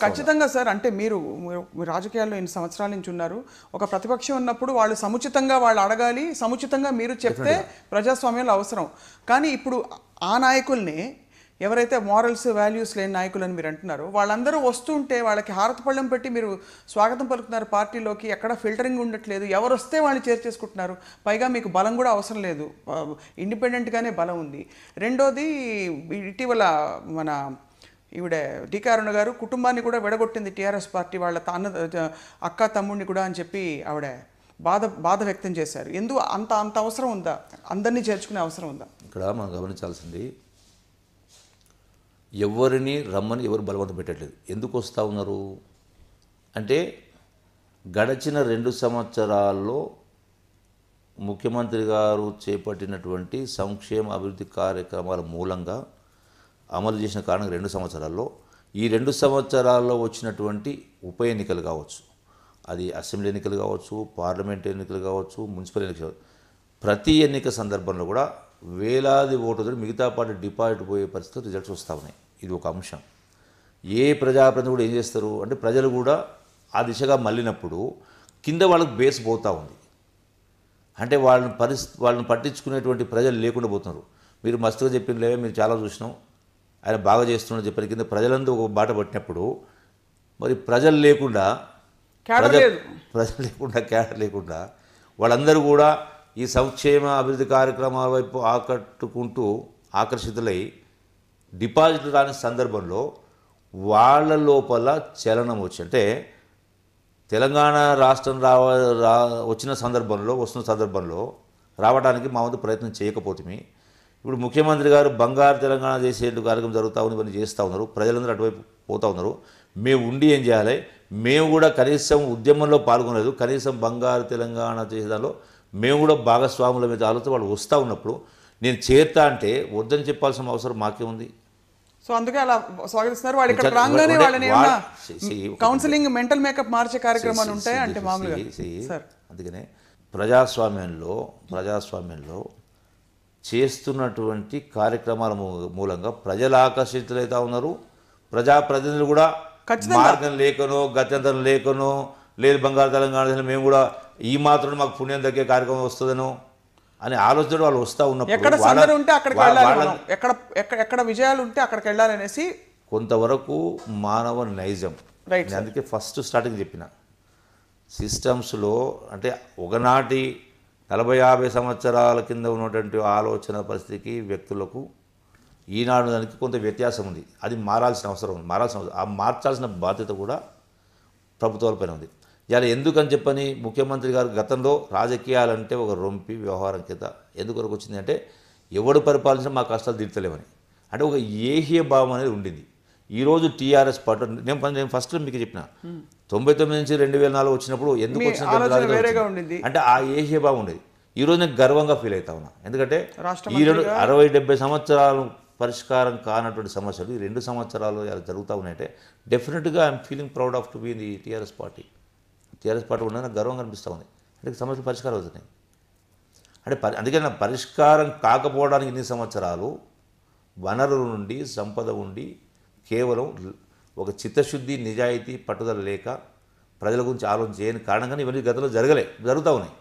ఖచ్చితంగా సార్. అంటే మీరు రాజకీయాల్లో ఇన్ని సంవత్సరాల నుంచి ఉన్నారు. ఒక ప్రతిపక్షం ఉన్నప్పుడు వాళ్ళు సముచితంగా వాళ్ళు అడగాలి, సముచితంగా మీరు చెప్తే ప్రజాస్వామ్యంలో అవసరం. కానీ ఇప్పుడు ఆ నాయకుల్ని ఎవరైతే మారల్స్ వాల్యూస్ లేని నాయకులు అని మీరు అంటున్నారు, వాళ్ళందరూ వస్తుంటే వాళ్ళకి హారతి పళ్ళెం పెట్టి మీరు స్వాగతం పలుకుతున్నారు పార్టీలోకి. ఎక్కడ ఫిల్టరింగ్ ఉండట్లేదు, ఎవరు వస్తే వాళ్ళు చేర్చేసుకుంటున్నారు. పైగా మీకు బలం కూడా అవసరం లేదు, ఇండిపెండెంట్గానే బలం ఉంది. రెండోది, ఇటీవల మన ఈవిడ టీకా అరుణ గారు కుటుంబాన్ని కూడా విడగొట్టింది టీఆర్ఎస్ పార్టీ, వాళ్ళ అక్క తమ్ముడిని కూడా అని చెప్పి ఆవిడ బాధ వ్యక్తం చేశారు. ఎందుకు అంత అవసరం ఉందా? అందరినీ చేర్చుకునే అవసరం ఉందా? ఇక్కడ మనం గమనించాల్సింది, ఎవరిని రమ్మని ఎవరు బలవంతం పెట్టట్లేదు. ఎందుకు వస్తూ ఉన్నారు అంటే, గడిచిన 2 సంవత్సరాల్లో ముఖ్యమంత్రి గారు చేపట్టినటువంటి సంక్షేమ అభివృద్ధి కార్యక్రమాల మూలంగా అమలు చేసిన కారణంగా 2 సంవత్సరాల్లో, ఈ 2 సంవత్సరాల్లో వచ్చినటువంటి ఉప ఎన్నికలు కావచ్చు, అది అసెంబ్లీ ఎన్నికలు కావచ్చు, పార్లమెంట్ ఎన్నికలు కావచ్చు, మున్సిపల్ ఎన్నికలు, ప్రతి ఎన్నిక సందర్భంలో కూడా వేలాది ఓటుతో మిగతా పార్టీ డిపాజిట్ పోయే పరిస్థితులు రిజల్ట్స్ వస్తూ ఉన్నాయి. ఇది ఒక అంశం. ఏ ప్రజాప్రతినిధి కూడా ఏం చేస్తారు అంటే, ప్రజలు కూడా ఆ దిశగా మళ్ళినప్పుడు కింద వాళ్ళకి బేస్ పోతూ ఉంది. అంటే వాళ్ళని పట్టించుకునేటువంటి ప్రజలు లేకుండా పోతున్నారు. మీరు మస్తుగా చెప్పినలేవే, మీరు చాలా చూసినాం, ఆయన బాగా చేస్తున్నాడు చెప్పిన కింద ప్రజలందరూ ఒక బాట పట్టినప్పుడు, మరి ప్రజలు లేకుండా క్యాడర్ లేకుండా వాళ్ళందరూ కూడా ఈ సంక్షేమ అభివృద్ధి కార్యక్రమాల వైపు ఆకర్షితులై డిపాజిట్లు రాని సందర్భంలో వాళ్ళ లోపల చలనం వచ్చి, అంటే తెలంగాణ రాష్ట్రం వస్తున్న సందర్భంలో రావడానికి మా వంతు ప్రయత్నం చేయకపోతే, ఇప్పుడు ముఖ్యమంత్రి గారు బంగారు తెలంగాణ చేసే కార్యక్రమం జరుగుతూ ఉంది, ఇవన్నీ చేస్తూ ఉన్నారు, ప్రజలందరూ అటువైపు పోతూ ఉన్నారు. మేము ఉండి ఏం చేయాలి? మేము కూడా కనీసం ఉద్యమంలో పాల్గొనలేదు, కనీసం బంగారు తెలంగాణ చేసేదానిలో మేము కూడా భాగస్వాముల మీద ఆలోచన వాళ్ళు వస్తూ ఉన్నప్పుడు నేను చేరుతా అంటే వద్దని చెప్పాల్సిన అవసరం మాకే ఉంది. సో అందుకే అలా స్వాగతిస్తున్నారు. వాళ్ళు ఇక్కడ రాగానే వాళ్ళని ఏమన్నా కౌన్సిలింగ్, మెంటల్ మేకప్ మార్చే కార్యక్రమాలు ఉంటాయి అంటే మామూలుగా సార్. అందుకనే ప్రజాస్వామ్యంలో చేస్తున్నటువంటి కార్యక్రమాల మూలంగా ప్రజలు ఆకర్షితులైతే ఉన్నారు. ప్రజాప్రతినిధులు కూడా మార్గం లేకనో గత్యంతరం లేకనో, లేదు బంగారు తెలంగాణ మేము కూడా ఈ మాత్రం మాకు పుణ్యం తగ్గే కార్యక్రమం వస్తుందనో అని ఆలోచన వాళ్ళు వస్తూ ఉన్నప్పుడు, ఎక్కడ విజయాలు ఉంటే అక్కడికి వెళ్ళాలనేసి కొంతవరకు మానవ నైజం. అందుకే ఫస్ట్ స్టార్టింగ్ చెప్పిన సిస్టమ్స్లో, అంటే ఒకనాటి 40-50 సంవత్సరాల కింద ఉన్నటువంటి ఆలోచన పరిస్థితికి వ్యక్తులకు ఈనాడు దానికి కొంత వ్యత్యాసం ఉంది. అది మారాల్సిన అవసరం ఉంది. ఆ మార్చాల్సిన బాధ్యత కూడా ప్రభుత్వాలపైన ఉంది. ఇలా ఎందుకని చెప్పని ముఖ్యమంత్రి గారు గతంలో రాజకీయాలంటే ఒక రొంపి వ్యవహారం కింద ఎందుకొరకు వచ్చింది అంటే, ఎవడు పరిపాలించినా మా కష్టాలు తీర్చలేమని, అంటే ఒక ఏహ్య భావం అనేది ఉండింది. ఈరోజు టీఆర్ఎస్ పార్టీ, నేను ఫస్ట్ మీకు చెప్పిన 99 నుంచి 2004 వచ్చినప్పుడు ఎందుకు వచ్చిన అంటే ఆ ఏహ్య భావం ఉండేది. ఈరోజు నేను గర్వంగా ఫీల్ అవుతా ఉన్నా. ఎందుకంటే ఈ 60-70 సంవత్సరాలు పరిష్కారం కానటువంటి సమస్యలు ఈ 2 సంవత్సరాలు జరుగుతూ ఉన్నాయంటే డెఫినెట్గా I'm feeling proud of to be in the TRS party ఉండడం నాకు గర్వంగా అనిపిస్తూ ఉంది. అంటే సమస్యలు పరిష్కారం అవుతున్నాయి. అంటే అందుకే నా పరిష్కారం కాకపోవడానికి ఇన్ని సంవత్సరాలు వనరుల నుండి సంపద ఉండి కేవలం ఒక చిత్తశుద్ధి, నిజాయితీ, పట్టుదల లేక ప్రజల గురించి ఆలోచన చేయని కారణంగానే ఇవన్నీ గతంలో జరుగుతూ ఉన్నాయి.